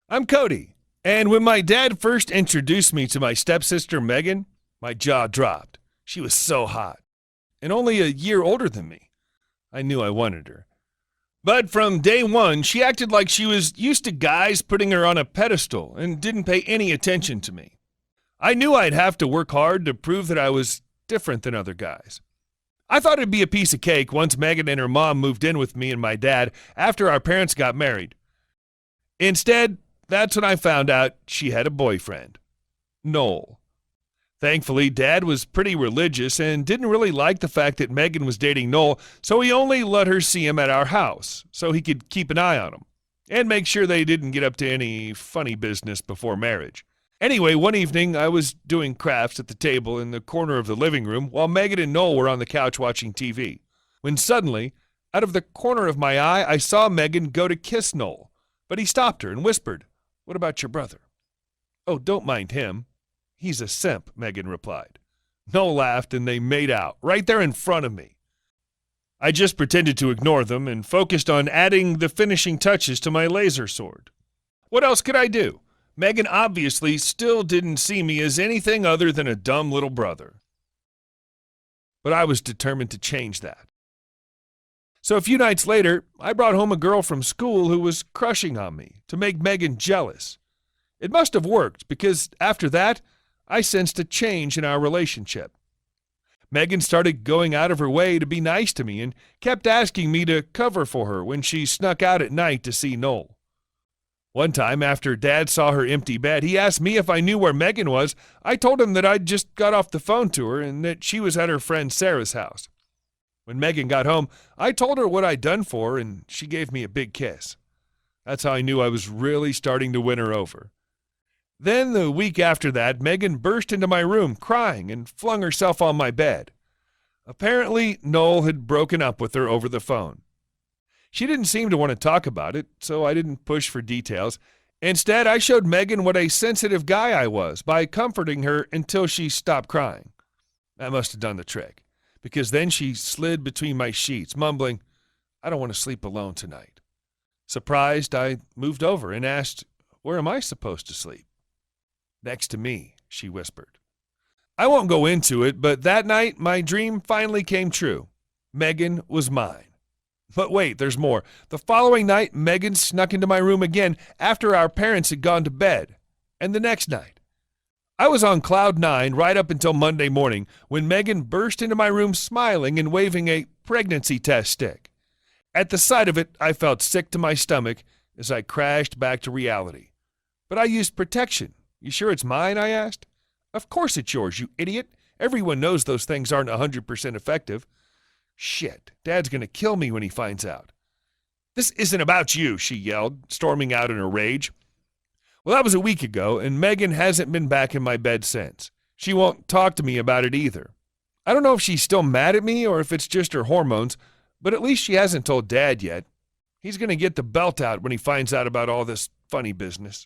I'm Cody, and when my dad first introduced me to my stepsister Megan, my jaw dropped. She was so hot, and only a year older than me. I knew I wanted her. But from day one, she acted like she was used to guys putting her on a pedestal and didn't pay any attention to me. I knew I'd have to work hard to prove that I was different than other guys. I thought it'd be a piece of cake once Megan and her mom moved in with me and my dad after our parents got married. Instead, that's when I found out she had a boyfriend, Noel. Thankfully, Dad was pretty religious and didn't really like the fact that Megan was dating Noel, so he only let her see him at our house so he could keep an eye on him and make sure they didn't get up to any funny business before marriage. Anyway, one evening, I was doing crafts at the table in the corner of the living room while Megan and Noel were on the couch watching TV, when suddenly, out of the corner of my eye, I saw Megan go to kiss Noel, but he stopped her and whispered, "What about your brother?" "Oh, don't mind him. He's a simp," Megan replied. Noel laughed and they made out, right there in front of me. I just pretended to ignore them and focused on adding the finishing touches to my laser sword. What else could I do? Megan obviously still didn't see me as anything other than a dumb little brother. But I was determined to change that. So a few nights later, I brought home a girl from school who was crushing on me to make Megan jealous. It must have worked because after that, I sensed a change in our relationship. Megan started going out of her way to be nice to me and kept asking me to cover for her when she snuck out at night to see Noel. One time, after Dad saw her empty bed, he asked me if I knew where Megan was. I told him that I'd just got off the phone to her and that she was at her friend Sarah's house. When Megan got home, I told her what I'd done for her, and she gave me a big kiss. That's how I knew I was really starting to win her over. Then, the week after that, Megan burst into my room crying and flung herself on my bed. Apparently, Noel had broken up with her over the phone. She didn't seem to want to talk about it, so I didn't push for details. Instead, I showed Megan what a sensitive guy I was by comforting her until she stopped crying. That must have done the trick, because then she slid between my sheets, mumbling, "I don't want to sleep alone tonight." Surprised, I moved over and asked, "Where am I supposed to sleep?" "Next to me," she whispered. I won't go into it, but that night my dream finally came true. Megan was mine. But wait, there's more. The following night, Megan snuck into my room again after our parents had gone to bed. And the next night. I was on cloud nine right up until Monday morning when Megan burst into my room smiling and waving a pregnancy test stick. At the sight of it, I felt sick to my stomach as I crashed back to reality. "But I used protection. You sure it's mine?" I asked. "Of course it's yours, you idiot. Everyone knows those things aren't 100% effective." "Shit, Dad's going to kill me when he finds out." "This isn't about you," she yelled, storming out in a rage. Well, that was a week ago, and Megan hasn't been back in my bed since. She won't talk to me about it either. I don't know if she's still mad at me or if it's just her hormones, but at least she hasn't told Dad yet. He's going to get the belt out when he finds out about all this funny business.